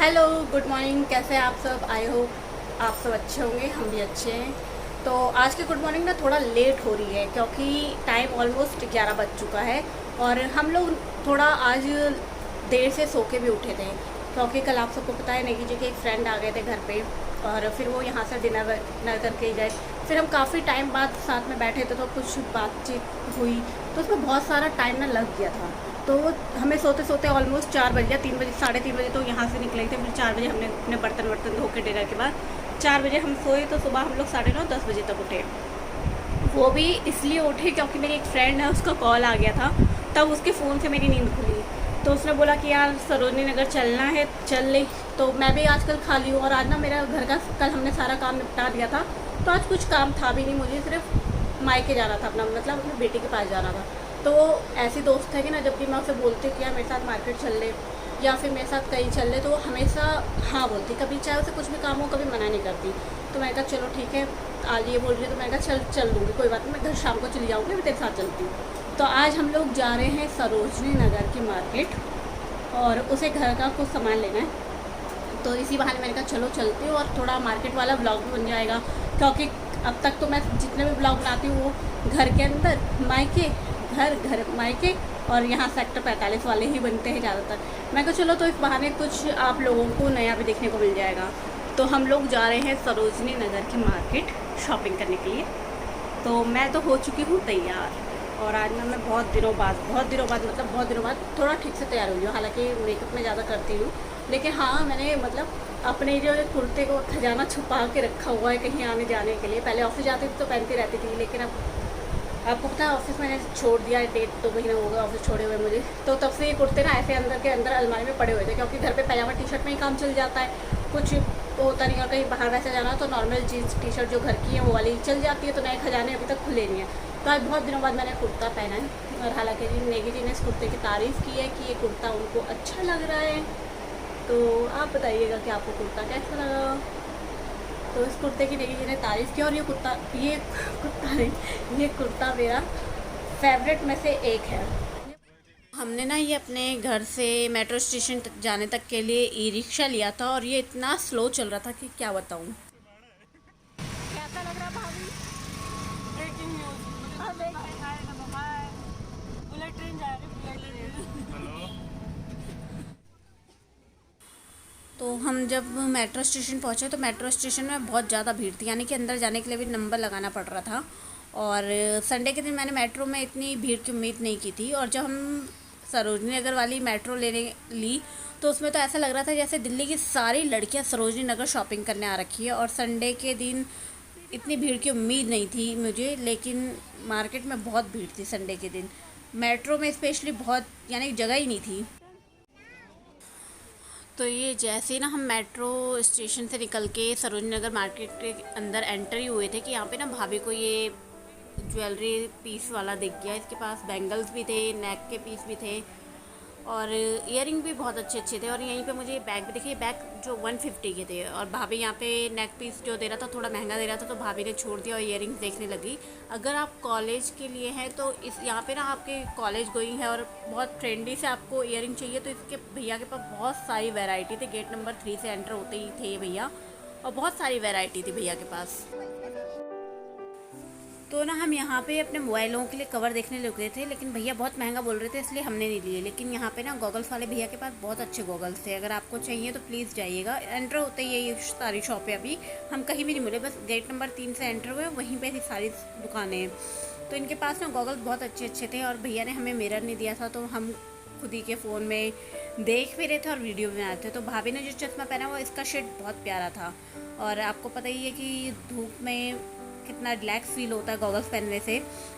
Hello, good morning. कैसे हैं आप सब? आई होप आप सब अच्छे होंगे, हम भी अच्छे हैं। तो आज की गुड मॉर्निंग ना थोड़ा लेट हो रही है क्योंकि टाइम ऑलमोस्ट 11 बज चुका है और हम लोग थोड़ा आज देर से सो के भी उठे थे क्योंकि कल आप सबको पता है नेगी जी के एक फ्रेंड आ गए थे घर पे और फिर वो यहाँ से डिनर करके ही गए। फिर हम काफ़ी टाइम बाद साथ में बैठे थे तो कुछ बातचीत हुई तो उसमें बहुत सारा टाइम ना लग गया था। तो हमें सोते सोते ऑलमोस्ट 4 बज गया। 3 बजे, 3:30 बजे तो यहाँ से निकले थे। फिर 4 बजे हमने अपने बर्तन वर्तन धो के डिनर के बाद 4 बजे हम सोए तो सुबह हम लोग 9:30-10 बजे तक उठे। वो भी इसलिए उठे क्योंकि मेरी एक फ्रेंड है, उसका कॉल आ गया था, तब उसके फ़ोन से मेरी नींद खुली। तो उसने बोला कि यार सरोजनी नगर चलना है, चल ले। तो मैं भी आजकल खाली हूँ और आज ना मेरा घर का कल हमने सारा काम निपटा दिया था तो आज कुछ काम था भी नहीं, मुझे सिर्फ मायके जाना था, अपना मतलब अपनी बेटी के पास जाना था। तो वो ऐसी दोस्त है कि ना जब भी मैं उसे बोलती कि यार मेरे साथ मार्केट चल ले या फिर मेरे साथ कहीं चल ले तो वो हमेशा हाँ बोलती, कभी चाहे उसे कुछ भी काम हो कभी मना नहीं करती। तो मैंने कहा चलो ठीक है, आज ये बोल रही है तो मैंने कहा चल लूँगी, कोई बात नहीं, मैं घर शाम को चली जाऊँगी, मैं तेरे साथ चलती हूँ। तो आज हम लोग जा रहे हैं सरोजनी नगर की मार्केट और उसे घर का कुछ सामान लेना है। तो इसी बहाने मैंने कहा चलो चलती हूँ और थोड़ा मार्केट वाला ब्लॉग भी बन जाएगा क्योंकि अब तक तो मैं जितने भी ब्लॉग बनाती हूँ वो घर के अंदर मायके, घर घर मायके और यहाँ सेक्टर 45 वाले ही बनते हैं ज़्यादातर। मैं कहा चलो तो इस बहाने कुछ आप लोगों को नया भी देखने को मिल जाएगा। तो हम लोग जा रहे हैं सरोजनी नगर की मार्केट शॉपिंग करने के लिए। तो मैं तो हो चुकी हूँ तैयार और आज ना मैं बहुत दिनों बाद मतलब बहुत दिनों बाद थोड़ा ठीक से तैयार हुई हूँ। हालांकि मेकअप मैं ज़्यादा करती हूँ लेकिन हाँ मैंने मतलब अपने जो कुर्ते को खजाना छुपा के रखा हुआ है कहीं आने जाने के लिए। पहले ऑफिस जाती थी तो पहनती रहती थी लेकिन अब आपको पता है ऑफिस मैंने छोड़ दिया है, 1.5-2 महीने हो गए ऑफिस छोड़े हुए मुझे। तो तब से ये कुर्ते ना ऐसे अंदर के अंदर अलमारी में पड़े हुए थे क्योंकि घर पे पैजामा टी शर्ट में ही काम चल जाता है, कुछ तो होता नहीं। और कहीं बाहर वैसे जाना तो नॉर्मल जीन्स टी शर्ट जो घर की है वो वाली चल जाती है। तो नए खजाने अभी तक खुले नहीं है। तो आज बहुत दिनों बाद मैंने कुर्ता पहना है और हालांकि नेगी जी ने इस कुर्ते की तारीफ़ की है कि ये कुर्ता उनको अच्छा लग रहा है। तो आप बताइएगा कि आपको कुर्ता कैसा लगा। तो इस कुर्ते की नेगी जी ने तारीफ़ की और ये कुर्ता नहीं, ये कुर्ता मेरा फेवरेट में से एक है। हमने ना ये अपने घर से मेट्रो स्टेशन तक जाने तक के लिए ई रिक्शा लिया था और ये इतना स्लो चल रहा था कि क्या बताऊँ। कैसा लग रहा भाभी? ब्रेकिंग न्यूज, हाँ देख, बुलेट ट्रेन जा रही है, बुलेट ट्रेन। हेलो। तो हम जब मेट्रो स्टेशन पहुँचे तो मेट्रो स्टेशन में बहुत ज़्यादा भीड़ थी, यानी कि अंदर जाने के लिए भी नंबर लगाना पड़ रहा था। और संडे के दिन मैंने मेट्रो में इतनी भीड़ की उम्मीद नहीं की थी और जब हम सरोजनी नगर वाली मेट्रो लेने ली तो उसमें तो ऐसा लग रहा था जैसे दिल्ली की सारी लड़कियां सरोजनी नगर शॉपिंग करने आ रखी है। और संडे के दिन इतनी भीड़ की उम्मीद नहीं थी मुझे, लेकिन मार्केट में बहुत भीड़ थी संडे के दिन। मेट्रो में स्पेशली बहुत, यानी जगह ही नहीं थी। तो ये जैसे ही ना हम मेट्रो स्टेशन से निकल के सरोजनी नगर मार्केट के अंदर एंट्री हुए थे कि यहाँ पे ना भाभी को ये ज्वेलरी पीस वाला दिख गया। इसके पास बैंगल्स भी थे, नेक के पीस भी थे और इयरिंग भी बहुत अच्छे अच्छे थे। और यहीं पे मुझे बैग भी दिखे, बैग जो 150 के थे और भाभी यहाँ पे नेक पीस जो दे रहा था थोड़ा महंगा दे रहा था तो भाभी ने छोड़ दिया और इयरिंग्स देखने लगी। अगर आप कॉलेज के लिए हैं तो इस यहाँ पे ना आपके कॉलेज गोइंग है और बहुत ट्रेंडी से आपको इयरिंग चाहिए तो इसके भैया के पास बहुत सारी वैरायटी थी। गेट नंबर 3 से एंटर होते ही थे भैया और बहुत सारी वैरायटी थी भैया के पास। तो ना हम यहाँ पे अपने मोबाइलों के लिए कवर देखने रुके थे लेकिन भैया बहुत महंगा बोल रहे थे इसलिए हमने नहीं लिए। लेकिन यहाँ पे ना गॉगल्स वाले भैया के पास बहुत अच्छे गॉगल्स थे, अगर आपको चाहिए तो प्लीज़ जाइएगा। एंटर होते ही ये सारी शॉप है, अभी हम कहीं भी नहीं मिले, बस गेट नंबर 3 से एंटर हुए वहीं पर सारी दुकानें हैं। तो इनके पास ना गॉगल्स बहुत अच्छे अच्छे थे और भैया ने हमें मिरर नहीं दिया था तो हम खुद ही के फ़ोन में देख भी रहे थे और वीडियो भी बना रहे थे। तो भाभी ने जो चश्मा पहना वो इसका शेड बहुत प्यारा था और आपको पता ही है कि धूप में कितना रिलैक्स फील होता है गॉगल्स पहनने से,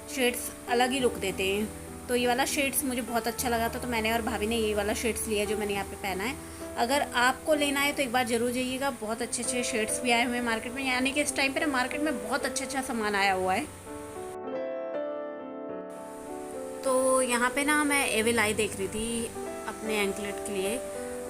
शेड्स अलग ही लुक देते हैं। तो ये वाला शेड्स मुझे बहुत अच्छा लगा था तो मैंने और भाभी ने ये वाला शेड्स लिया जो मैंने यहाँ पे पहना है। अगर आपको लेना है तो एक बार ज़रूर जाइएगा, बहुत अच्छे अच्छे शेड्स भी आए हुए हैं मार्केट में, यानी कि इस टाइम पे ना मार्केट में बहुत अच्छा अच्छा सामान आया हुआ है। तो यहाँ पे ना मैं एविल आई देख रही थी अपने एंकलेट के लिए।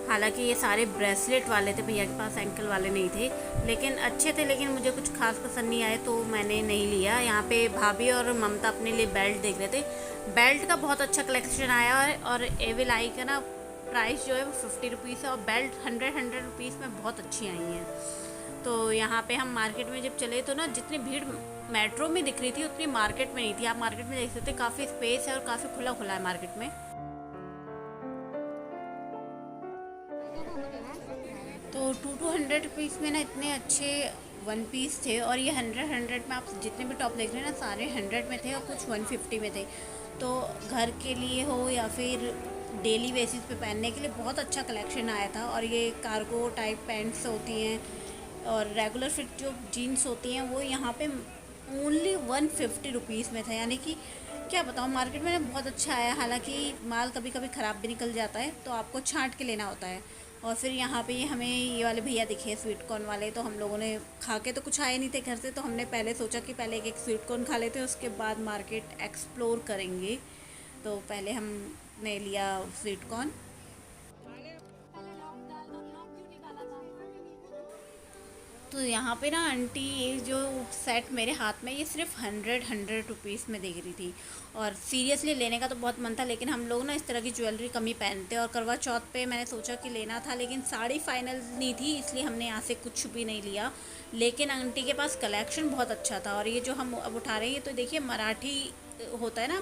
हालांकि ये सारे ब्रेसलेट वाले थे, भैया के पास एंकल वाले नहीं थे, लेकिन अच्छे थे, लेकिन मुझे कुछ खास पसंद नहीं आए तो मैंने नहीं लिया। यहाँ पे भाभी और ममता अपने लिए बेल्ट देख रहे थे, बेल्ट का बहुत अच्छा कलेक्शन आया है और एविल आई का ना प्राइस जो है वो 50 रुपीज़ है और बेल्ट 100 रुपीज़ में बहुत अच्छी आई हैं। तो यहाँ पे हम मार्केट में जब चले तो ना जितनी भीड़ मेट्रो में दिख रही थी उतनी मार्केट में नहीं थी। आप मार्केट में देख सकते हैं काफ़ी स्पेस है और काफ़ी खुला खुला है मार्केट में। तो 200 रुपीज़ में ना इतने अच्छे वन पीस थे और ये 100 में आप जितने भी टॉप देख रहे हैं ना सारे 100 में थे और कुछ 150 में थे। तो घर के लिए हो या फिर डेली बेसिस पे पहनने के लिए बहुत अच्छा कलेक्शन आया था। और ये कार्गो टाइप पैंट्स होती हैं और रेगुलर फिट जो जीन्स होती हैं वो यहाँ पे ओनली 150 रुपीज़ में था। यानी कि क्या बताऊँ, मार्केट में ना बहुत अच्छा आया। हालांकि माल कभी कभी ख़राब भी निकल जाता है तो आपको छांट के लेना होता है। और फिर यहाँ पे हमें ये वाले भैया दिखे स्वीट कॉर्न वाले, तो हम लोगों ने खा के तो कुछ आए नहीं थे घर से, तो हमने पहले सोचा कि पहले एक स्वीट कॉर्न खा लेते हैं उसके बाद मार्केट एक्सप्लोर करेंगे। तो पहले हमने लिया स्वीट कॉर्न। तो यहाँ पे ना आंटी ये जो सेट मेरे हाथ में ये सिर्फ 100 रुपीज़ में देख रही थी। और सीरियसली लेने का तो बहुत मन था, लेकिन हम लोग ना इस तरह की ज्वेलरी कम ही पहनते हैं और करवा चौथ पे मैंने सोचा कि लेना था, लेकिन साड़ी फाइनल नहीं थी इसलिए हमने यहाँ से कुछ भी नहीं लिया। लेकिन आंटी के पास कलेक्शन बहुत अच्छा था। और ये जो हम अब उठा रहे हैं तो देखिए मराठी होता है ना,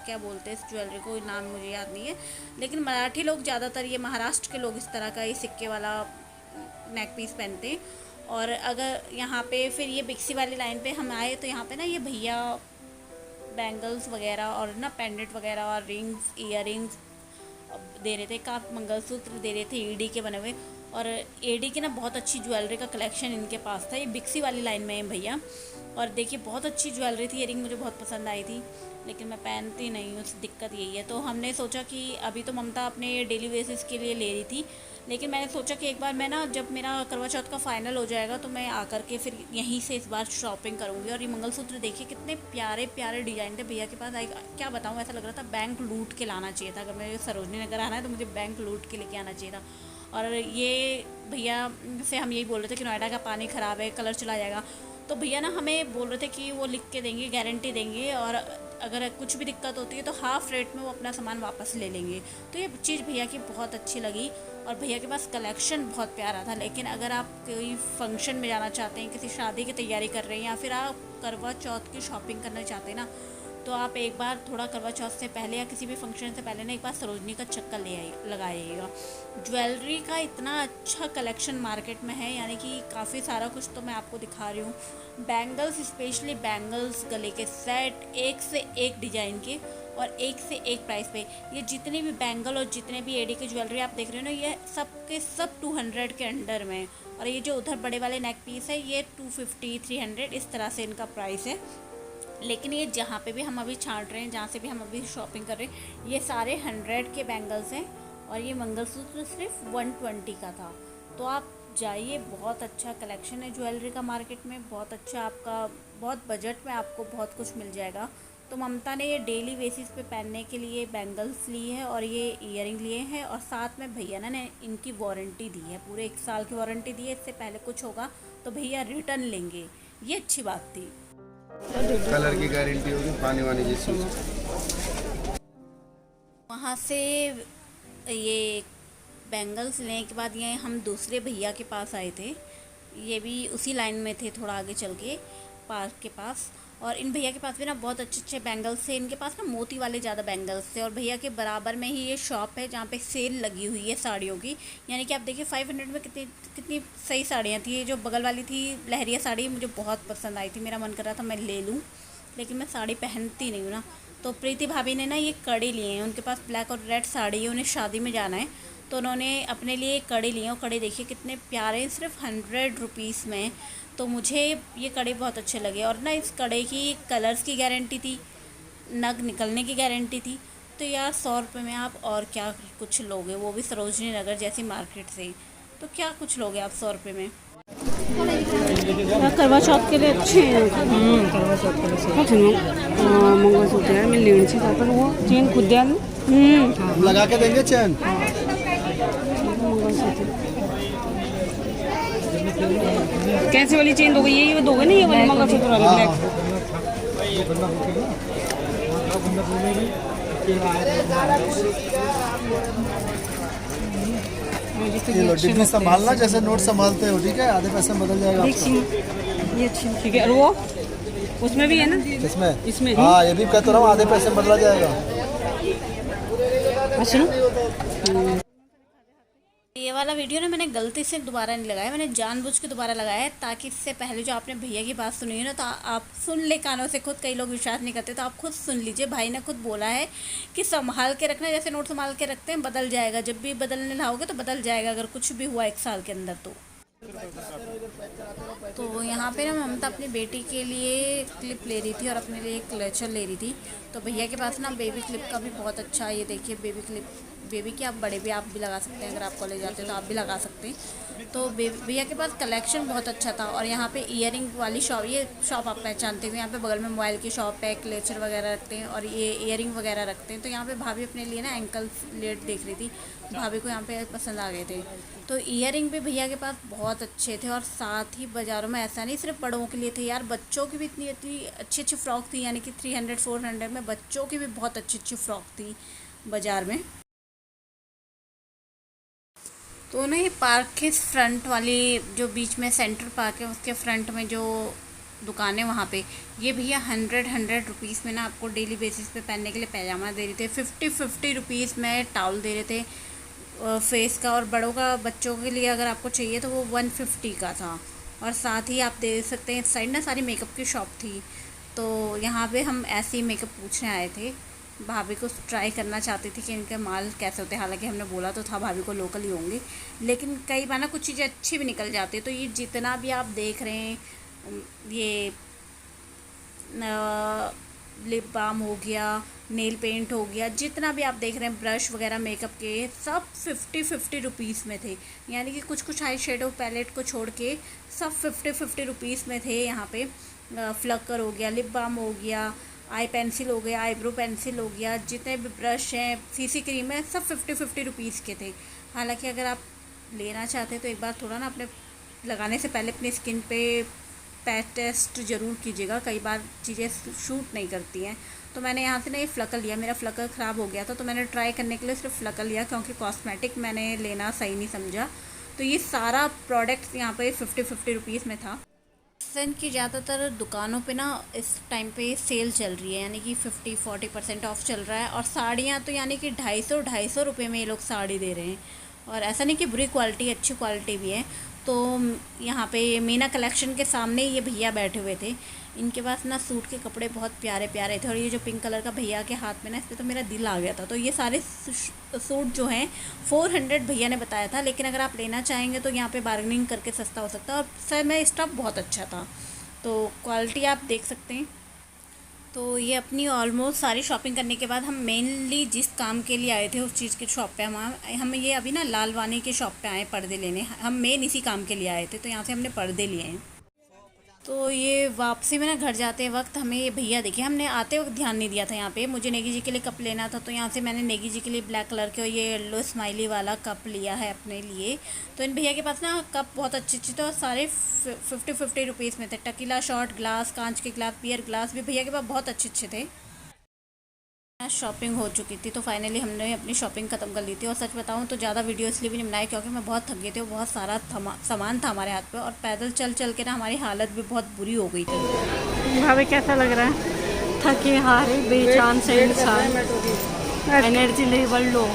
क्या बोलते हैं इस ज्वेलरी को, नाम मुझे याद नहीं है, लेकिन मराठी लोग ज़्यादातर, ये महाराष्ट्र के लोग इस तरह का ये सिक्के वाला नेक पीस पहनते हैं। और अगर यहाँ पे फिर ये बिक्सी वाली लाइन पे हम आए तो यहाँ पे ना ये भैया बैंगल्स वगैरह और ना पेंडेंट वगैरह और रिंग्स, ईयरिंग्स दे रहे थे, काफ़ी मंगलसूत्र दे रहे थे ईडी के बने हुए। और एडी की ना बहुत अच्छी ज्वेलरी का कलेक्शन इनके पास था। ये बिक्सी वाली लाइन में है भैया। और देखिए बहुत अच्छी ज्वेलरी थी, ईयरिंग मुझे बहुत पसंद आई थी, लेकिन मैं पहनती नहीं हूँ, दिक्कत यही है। तो हमने सोचा कि अभी तो ममता अपने डेली बेसिस के लिए ले रही थी, लेकिन मैंने सोचा कि एक बार मैं ना जब मेरा करवा चौथ का फाइनल हो जाएगा तो मैं आकर के फिर यहीं से इस बार शॉपिंग करूँगी। और ये मंगलसूत्र देखिए कितने प्यारे प्यारे डिज़ाइन थे भैया के पास। क्या बताऊँ, ऐसा लग रहा था बैंक लूट के लाना चाहिए था। अगर मुझे सरोजनी नगर आना है तो मुझे बैंक लूट के लेके आना चाहिए था। और ये भैया से हम यही बोल रहे थे कि नोएडा का पानी ख़राब है, कलर चला जाएगा, तो भैया ना हमें बोल रहे थे कि वो लिख के देंगे, गारंटी देंगे, और अगर कुछ भी दिक्कत होती है तो हाफ़ रेट में वो अपना सामान वापस ले लेंगे। तो ये चीज़ भैया की बहुत अच्छी लगी। और भैया के पास कलेक्शन बहुत प्यारा था। लेकिन अगर आप कोई फंक्शन में जाना चाहते हैं, किसी शादी की तैयारी कर रहे हैं, या फिर आप करवा चौथ की शॉपिंग करना चाहते हैं ना, तो आप एक बार थोड़ा करवा चौथ से पहले या किसी भी फंक्शन से पहले ना एक बार सरोजनी का चक्कर लगाइएगा। ज्वेलरी का इतना अच्छा कलेक्शन मार्केट में है, यानी कि काफ़ी सारा कुछ तो मैं आपको दिखा रही हूँ। बैंगल्स, स्पेशली बैंगल्स, गले के सेट, एक से एक डिज़ाइन के और एक से एक प्राइस पे। ये जितने भी बैंगल और जितने भी एडी के ज्वेलरी आप देख रहे हो ना, ये सब के सब 200 के अंडर में। और ये जो उधर बड़े वाले नेक पीस है ये 250, 300 इस तरह से इनका प्राइस है। लेकिन ये जहाँ पे भी हम अभी छांट रहे हैं, जहाँ से भी हम अभी शॉपिंग कर रहे हैं, ये सारे 100 के बैंगल्स हैं। और ये मंगलसूत्र सिर्फ 120 का था। तो आप जाइए, बहुत अच्छा कलेक्शन है ज्वेलरी का मार्केट में, बहुत अच्छा, आपका बहुत बजट में आपको बहुत कुछ मिल जाएगा। तो ममता ने ये डेली बेसिस पे पहनने के लिए बैंगल्स लिए हैं और ये ईयरिंग लिए हैं। और साथ में भैया ने इनकी वारंटी दी है, पूरे 1 साल की वारंटी दी है। इससे पहले कुछ होगा तो भैया रिटर्न लेंगे, ये अच्छी बात थी। कलर की गारंटी होगी, पानी वानी जैसी। वहाँ से ये बैंगल्स लेने के बाद ये हम दूसरे भैया के पास आए थे। ये भी उसी लाइन में थे, थोड़ा आगे चल के पार्क के पास। और इन भैया के पास भी ना बहुत अच्छे अच्छे बैंगल्स थे। इनके पास ना मोती वाले ज़्यादा बैंगल्स थे। और भैया के बराबर में ही ये शॉप है जहाँ पे सेल लगी हुई है साड़ियों की। यानी कि आप देखिए 500 में कितनी सही साड़ियाँ थी। ये जो बगल वाली थी लहरिया साड़ी मुझे बहुत पसंद आई थी, मेरा मन कर रहा था मैं ले लूँ, लेकिन मैं साड़ी पहनती नहीं हूँ ना। तो प्रीति भाभी ने ना ये कड़े लिए हैं, उनके पास ब्लैक और रेड साड़ी है, उन्हें शादी में जाना है, तो उन्होंने अपने लिए कड़े लिए। और कड़े देखिए कितने प्यारे हैं, सिर्फ 100 रुपीज़ में। तो मुझे ये कड़े बहुत अच्छे लगे। और ना इस कड़े की कलर्स की गारंटी थी, नग निकलने की गारंटी थी। तो यार 100 रुपये में आप और क्या कुछ लोगे, वो भी सरोजनी नगर जैसी मार्केट से, तो क्या कुछ लोगे आप 100 रुपये में। करवा चौथ के लिए अच्छे हैं। करवा चौथ के लिए मंगलसूत्र यार मैं लेनी चाहिए, पर वो चेन खुद दिया लगा के देंगे चैन। कैसे वाली चेन दोगे, ये दोगे ना, ये वाली मंगलसूत्र वाली ब्लैक। मुझे तो ये ये लो, अच्छे डिब्बी लगते हैं। संभालना जैसे नोट संभालते हो, ठीक है? आधे पैसे में बदल जाएगा देख आपका। सिंह, ये अच्छी, ठीक है। और वो उसमें भी है ना, इसमें इसमें हाँ, ये भी कहता रहा हूँ, आधे पैसे में बदला जाएगा। अच्छा। ये वाला वीडियो ना मैंने गलती से दोबारा नहीं लगाया, मैंने जानबूझ के दोबारा लगाया है ताकि इससे पहले जो आपने भैया की बात सुनी है ना, तो आप सुन ले कानों से खुद। कई लोग विश्वास नहीं करते, तो आप खुद सुन लीजिए। भाई ने खुद बोला है कि संभाल के रखना, जैसे नोट संभाल के रखते हैं, बदल जाएगा। जब भी बदलने लाओगे तो बदल जाएगा, अगर कुछ भी हुआ 1 साल के अंदर तो यहाँ पे ना ममता अपनी बेटी के लिए क्लिप ले रही थी और अपने लिए क्लचर ले रही थी। तो भैया के पास ना बेबी क्लिप का भी बहुत अच्छा, ये देखिए बेबी क्लिप, बेबी की आप बड़े भी आप भी लगा सकते हैं, अगर आप कॉलेज जाते हैं तो आप भी लगा सकते हैं। तो भैया के पास कलेक्शन बहुत अच्छा था। और यहाँ पे ईयरिंग वाली शॉप, ये शॉप आप पहचानते हुए, यहाँ पे बगल में मोबाइल की शॉप है, क्लेचर वगैरह रखते हैं और ये ईयरिंग वगैरह रखते हैं। तो यहाँ पे भाभी अपने लिए ना एंकल लेट देख रही थी, भाभी को यहाँ पे पसंद आ गए थे। तो ईयरिंग भी भैया के पास बहुत अच्छे थे। और साथ ही बाज़ारों में ऐसा नहीं सिर्फ बड़ों के लिए थे यार, बच्चों की भी इतनी इतनी अच्छी अच्छी फ़्रॉक थी, यानी कि 300-400 में बच्चों की भी बहुत अच्छी अच्छी फ़्रॉक थी बाज़ार में। तो ना ये पार्क के फ्रंट वाली, जो बीच में सेंटर पार्क है उसके फ्रंट में जो दुकान है वहाँ पे ये भैया 100 रुपीज़ में ना आपको डेली बेसिस पे पहनने के लिए पैजामा दे रहे थे। 50 रुपीज़ में टॉवल दे रहे थे फेस का, और बड़ों का, बच्चों के लिए अगर आपको चाहिए तो वो 150 का था। और साथ ही आप दे सकते हैं, इस साइड ना सारी मेकअप की शॉप थी। तो यहाँ पे हम ऐसे ही मेकअप पूछने आए थे, भाभी को ट्राई करना चाहती थी कि इनके माल कैसे होते हैं। हालांकि हमने बोला तो था भाभी को लोकल ही होंगे, लेकिन कई बार ना कुछ चीज़ें अच्छी भी निकल जाती है। तो ये जितना भी आप देख रहे हैं, ये लिप बाम हो गया, नेल पेंट हो गया, जितना भी आप देख रहे हैं ब्रश वगैरह मेकअप के, सब 50 रुपीज़ में थे। यानी कि कुछ आई शेडो पैलेट को छोड़ के सब 50 रुपीज़ में थे। यहाँ पे फ्लकर हो गया, लिप बाम हो गया, आई पेंसिल हो गया, आईब्रो पेंसिल हो गया, जितने भी ब्रश हैं, सीसी क्रीम है, सब 50 रुपीज़ के थे। हालांकि अगर आप लेना चाहते हैं तो एक बार थोड़ा ना अपने लगाने से पहले अपनी स्किन पे पैच टेस्ट ज़रूर कीजिएगा, कई बार चीज़ें शूट नहीं करती हैं। तो मैंने यहाँ से ना ये फ्लकर लिया, मेरा फ्लकर ख़राब हो गया था तो मैंने ट्राई करने के लिए सिर्फ फ्लकर लिया, क्योंकि कॉस्मेटिक मैंने लेना सही नहीं समझा। तो ये सारा प्रोडक्ट यहाँ पे 50 रुपीज़ में था। सन की ज़्यादातर दुकानों पे ना इस टाइम पे सेल चल रही है, यानी कि 50-40% ऑफ चल रहा है। और साड़ियाँ तो यानी कि 250 रुपये में ये लोग साड़ी दे रहे हैं। और ऐसा नहीं कि बुरी क्वालिटी, अच्छी क्वालिटी भी है। तो यहाँ पे मीना कलेक्शन के सामने ये भैया बैठे हुए थे, इनके पास ना सूट के कपड़े बहुत प्यारे प्यारे थे। और ये जो पिंक कलर का भैया के हाथ में ना, इस पर तो मेरा दिल आ गया था। तो ये सारे सूट जो हैं 400 भैया ने बताया था, लेकिन अगर आप लेना चाहेंगे तो यहाँ पे बार्गेनिंग करके सस्ता हो सकता है। और सर में स्टफ बहुत अच्छा था, तो क्वालिटी आप देख सकते हैं। तो ये अपनी ऑलमोस्ट सारी शॉपिंग करने के बाद हम मेनली जिस काम के लिए आए थे उस चीज़ की शॉप पे हम ये अभी ना लालवानी की शॉप पे आए पर्दे लेने। हम मेन इसी काम के लिए आए थे, तो यहाँ से हमने पर्दे लिए हैं। तो ये वापसी में ना घर जाते वक्त हमें ये भैया देखिए, हमने आते वक्त ध्यान नहीं दिया था। यहाँ पे मुझे नेगी जी के लिए कप लेना था, तो यहाँ से मैंने नेगी जी के लिए ब्लैक कलर के और ये येलो स्माइली वाला कप लिया है अपने लिए। तो इन भैया के पास ना कप बहुत अच्छे अच्छे थे और सारे 50 रुपीज़ में थे। टकीला शॉट ग्लास, कांच के ग्लास, बियर ग्लास भी भैया के पास बहुत अच्छे अच्छे थे। शॉपिंग हो चुकी थी, तो फाइनली हमने अपनी शॉपिंग ख़त्म कर ली थी। और सच बताऊं तो ज़्यादा वीडियो इसलिए भी नहीं बनाई क्योंकि मैं बहुत थक गई थी और बहुत सारा सामान था हमारे हाथ पे, और पैदल चल चल के ना हमारी हालत भी बहुत बुरी हो गई थी। भाभी कैसा लग रहा है? थके हारे बेजान से इंसान, एनर्जी लेवल लो।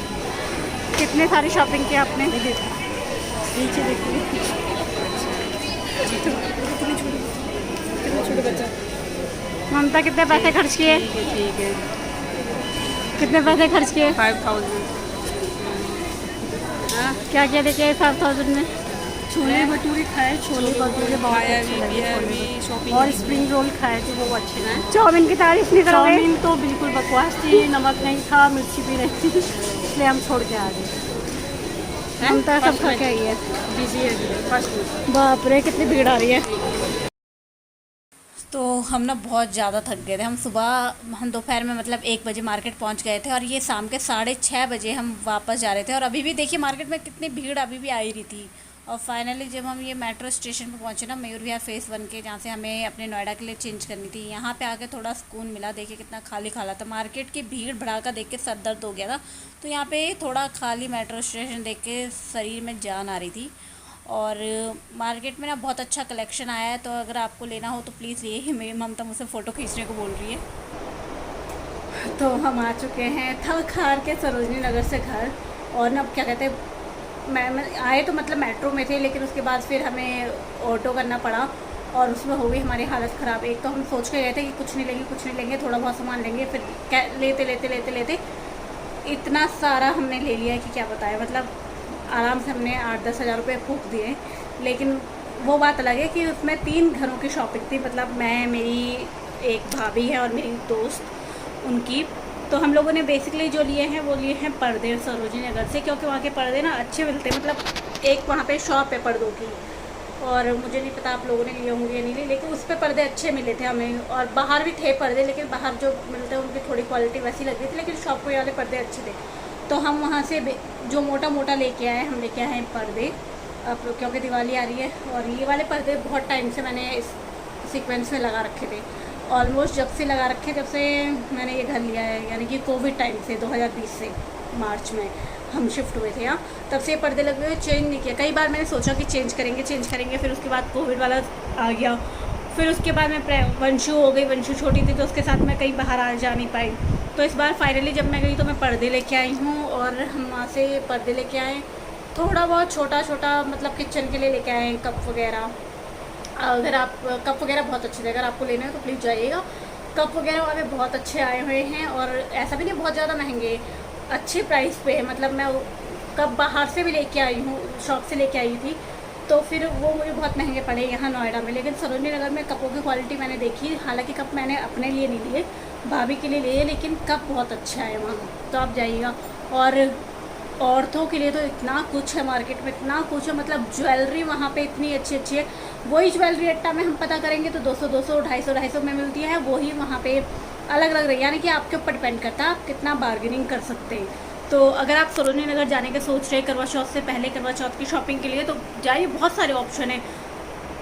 कितने सारी शॉपिंग की आपने? नीचे देखिए, ममता कितने पैसे खर्च किए? ठीक है। कितने पैसे खर्च किए? 5000। क्या क्या देखिए 5000 में? छोले भटूरे खाए, छोले भटूरे बहुत अच्छे लगे, और स्प्रिंग रोल खाए थे, वो अच्छे हैं। चाउमीन की तारीफ नहीं करोगे? चाउमीन तो बिल्कुल बकवास थी, नमक नहीं था, मिर्ची भी नहीं थी, इसलिए हम छोड़ के आ गए। ममता सब खा के आई है। बिजी है फर्स्ट। बाप रे कितनी भीड़ आ रही है। तो हम ना बहुत ज़्यादा थक गए थे। हम दोपहर में मतलब 1 बजे मार्केट पहुंच गए थे, और ये शाम के 6:30 बजे हम वापस जा रहे थे। और अभी भी देखिए मार्केट में कितनी भीड़ अभी भी आ ही रही थी। और फाइनली जब हम ये मेट्रो स्टेशन पर पहुँचे ना, मयूर विहार फेज़ 1 के, जहाँ से हमें अपने नोएडा के लिए चेंज करनी थी, यहाँ पे आके थोड़ा सुकून मिला। देखिए कितना खाली खाला था, मार्केट की भीड़ भड़ाका देख के सर दर्द हो गया था। तो यहाँ पे थोड़ा खाली मेट्रो स्टेशन देख के शरीर में जान आ रही थी। और मार्केट में ना बहुत अच्छा कलेक्शन आया है, तो अगर आपको लेना हो तो प्लीज़ ये ही। मेरी ममता मुझसे फ़ोटो खींचने को बोल रही है। तो हम आ चुके हैं थक हार के सरोजनी नगर से घर। और ना क्या कहते हैं, मैं आए तो मतलब मेट्रो में थे, लेकिन उसके बाद फिर हमें ऑटो करना पड़ा और उसमें हो गई हमारी हालत ख़राब। एक तो हम सोच के गए थे कि कुछ नहीं लेंगे, थोड़ा बहुत सामान लेंगे, फिर लेते इतना सारा हमने ले लिया है कि क्या बताएं। मतलब आराम से हमने 8-10 हज़ार रुपये फूँक दिए। लेकिन वो बात अलग है कि उसमें 3 घरों की शॉपिंग थी। मतलब मैं, मेरी एक भाभी है और मेरी दोस्त उनकी। तो हम लोगों ने बेसिकली जो लिए हैं वो लिए हैं पर्दे सरोजनी नगर से, क्योंकि वहाँ के पर्दे ना अच्छे मिलते हैं। मतलब एक वहाँ पे शॉप है पर्दों की, और मुझे नहीं पता आप लोगों ने लिए होंगे या नहीं लिए, लेकिन उस पर पर्दे अच्छे मिले थे हमें। और बाहर भी थे पर्दे, लेकिन बाहर जो मिलते हैं उनकी थोड़ी क्वालिटी वैसी लग रही थी, लेकिन शॉप पे वाले पर्दे अच्छे थे। तो हम वहाँ से जो मोटा लेके आए, हम लेके आए हैं पर्दे, अब क्योंकि दिवाली आ रही है। और ये वाले पर्दे बहुत टाइम से मैंने इस सीक्वेंस में लगा रखे थे, ऑलमोस्ट जब से लगा रखे जब से मैंने ये घर लिया है, यानी कि कोविड टाइम से 2020 से मार्च में हम शिफ्ट हुए थे यहाँ, तब से ये पर्दे लगे हुए, चेंज नहीं किया। कई बार मैंने सोचा कि चेंज करेंगे, फिर उसके बाद कोविड वाला आ गया। फिर उसके बाद मैं वंशु हो गई, वंशु छोटी थी तो उसके साथ मैं कहीं बाहर आ जा नहीं पाई। तो इस बार फाइनली जब मैं गई तो मैं पर्दे लेके आई हूँ, और हम वहाँ से पर्दे लेके आए। थोड़ा बहुत छोटा मतलब किचन के लिए लेके आए हैं, कप वगैरह। अगर आप कप वगैरह बहुत अच्छे थे, अगर आपको लेना है तो प्लीज़ जाइएगा। कप वगैरह वाले बहुत अच्छे आए हुए हैं, और ऐसा भी नहीं बहुत ज़्यादा महंगे, अच्छे प्राइस पे है। मतलब मैं कप बाहर से भी लेके आई हूँ, शॉप से लेके आई थी, तो फिर वो मुझे बहुत महंगे पड़े यहाँ नोएडा में। लेकिन सरोजनी नगर में कपों की क्वालिटी मैंने देखी, हालांकि कप मैंने अपने लिए नहीं लिए, भाभी के लिए लिए, लेकिन कप बहुत अच्छा है वहाँ, तो आप जाइएगा। और औरतों के लिए तो इतना कुछ है मार्केट में, इतना कुछ है। मतलब ज्वेलरी वहाँ पे इतनी अच्छी है। वही ज्वेलरी अट्टा में हम पता करेंगे तो 200, 250 में मिलती है, वही वहाँ पे अलग अलग रही, यानी कि आपके ऊपर डिपेंड करता है आप कितना बार्गेनिंग कर सकते हैं। तो अगर आप सरोजनी नगर जाने के सोच रहे हैं करवा चौथ से पहले, करवा चौथ की शॉपिंग के लिए, तो जाइए, बहुत सारे ऑप्शन हैं।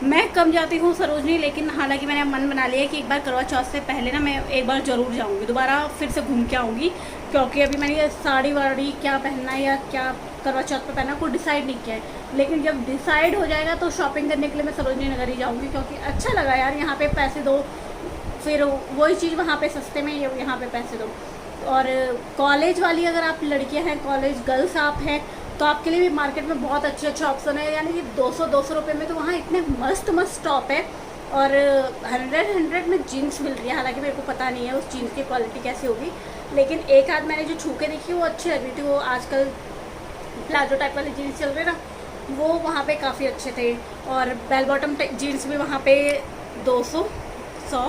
मैं कम जाती हूँ सरोजनी, लेकिन हालांकि मैंने मन बना लिया है कि एक बार करवा चौथ से पहले ना मैं एक बार ज़रूर जाऊँगी, दोबारा फिर से घूम के आऊँगी। क्योंकि अभी मैंने ये साड़ी वाड़ी क्या पहनना है या क्या करवा चौथ पे पहनना कोई डिसाइड नहीं किया है। लेकिन जब डिसाइड हो जाएगा तो शॉपिंग करने के लिए मैं सरोजनी नगर ही जाऊँगी, क्योंकि अच्छा लगा यार, यहाँ पे पैसे दो, फिर वही चीज़ वहाँ पे सस्ते में, यहाँ पे पैसे दो। और कॉलेज वाली अगर आप लड़कियाँ हैं, कॉलेज गर्ल्स आप हैं, तो आपके लिए भी मार्केट में बहुत अच्छे ऑप्शन है। यानी कि 200 रुपये में तो वहाँ इतने मस्त टॉप है, और 100 में जीन्स मिल रही है। हालांकि मेरे को पता नहीं है उस जीन्स की क्वालिटी कैसी होगी, लेकिन एक आध मैंने जो छू के देखी वो अच्छी लग रही थी। वो आजकल प्लाजो टाइप वाली जीन्स चल रही है ना, वो वहाँ पे काफ़ी अच्छे थे। और बेल बॉटम जीन्स भी वहाँ पे 200, 100,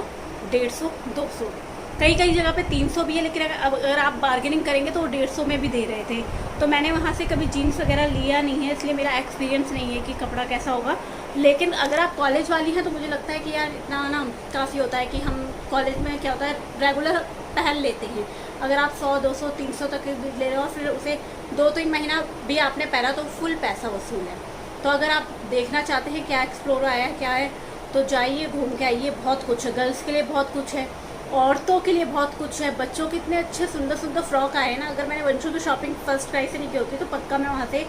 150, 200, कई जगह पे 300 भी है। लेकिन अगर आप बार्गेनिंग करेंगे तो वो 150 में भी दे रहे थे। तो मैंने वहाँ से कभी जीन्स वगैरह लिया नहीं है, इसलिए मेरा एक्सपीरियंस नहीं है कि कपड़ा कैसा होगा। लेकिन अगर आप कॉलेज वाली हैं तो मुझे लगता है कि यार इतना ना काफ़ी होता है कि हम कॉलेज में क्या होता है रेगुलर पहन लेते हैं। अगर आप 100, 200, 300 तक ले रहे हो, फिर उसे 2-3 महीना भी आपने पहना तो फुल पैसा वसूल है। तो अगर आप देखना चाहते हैं क्या एक्सप्लोर आया क्या है, तो जाइए, घूम के आइए। बहुत कुछ है, गर्ल्स के लिए बहुत कुछ है, औरतों के लिए बहुत कुछ है। बच्चों के इतने अच्छे सुंदर फ्रॉक आए ना। अगर मैंने वंशु की शॉपिंग फर्स्ट क्राई से नहीं की होती तो पक्का मैं वहाँ से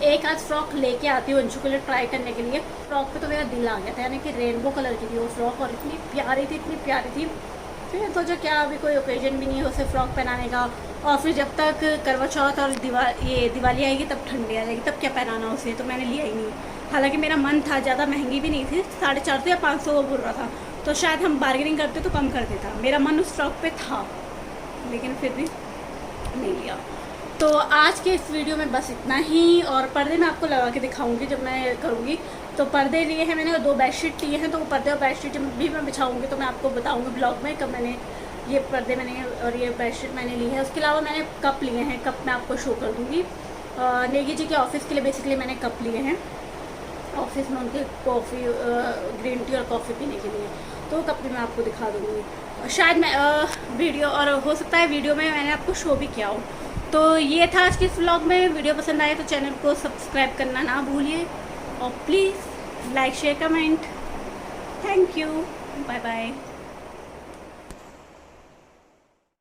एक आध फ्रॉक लेके आती हूँ वंशु के लिए ट्राई करने के लिए। फ्रॉक पे तो मेरा दिल आ गया था, यानी कि रेनबो कलर की थी वो फ्रॉक, और इतनी प्यारी थी। फिर सोचा क्या अभी कोई ओकेजन भी नहीं है उसे फ्रॉक पहनाने का, और फिर जब तक करवा चौथ और दिवाली आएगी तब ठंडी आ जाएगी, तब क्या पहनाना उसे, तो मैंने लिया ही नहीं। हालांकि मेरा मन था, ज़्यादा महंगी भी नहीं थी, 450 या 500 वो बोल रहा था, तो शायद हम बार्गेनिंग करते तो कम कर देता। मेरा मन उस फ्रॉक पे था, लेकिन फिर भी नहीं लिया। तो आज के इस वीडियो में बस इतना ही, और पर्दे मैं आपको लगा के दिखाऊंगी जब मैं करूँगी। तो पर्दे लिए हैं मैंने, 2 बेडशीट लिए हैं, तो वो पर्दे और बेडशीट भी मैं बिछाऊँगी तो मैं आपको बताऊँगी ब्लॉग में कब मैंने ये पर्दे मैंने और ये बेडशीट मैंने ली है। उसके अलावा मैंने कप लिए हैं, कप मैं आपको शो कर दूँगी। नेगी जी के ऑफिस के लिए बेसिकली मैंने कप लिए हैं, ऑफिस में उनके कॉफ़ी ग्रीन टी और कॉफ़ी पीने के लिए, तो कप भी मैं आपको दिखा दूँगी। शायद मैं वीडियो, और हो सकता है वीडियो में मैंने आपको शो भी किया हो। तो ये था आज के इस व्लॉग में। वीडियो पसंद आए तो चैनल को सब्सक्राइब करना ना भूलिए। और please like share comment. Thank you, bye bye.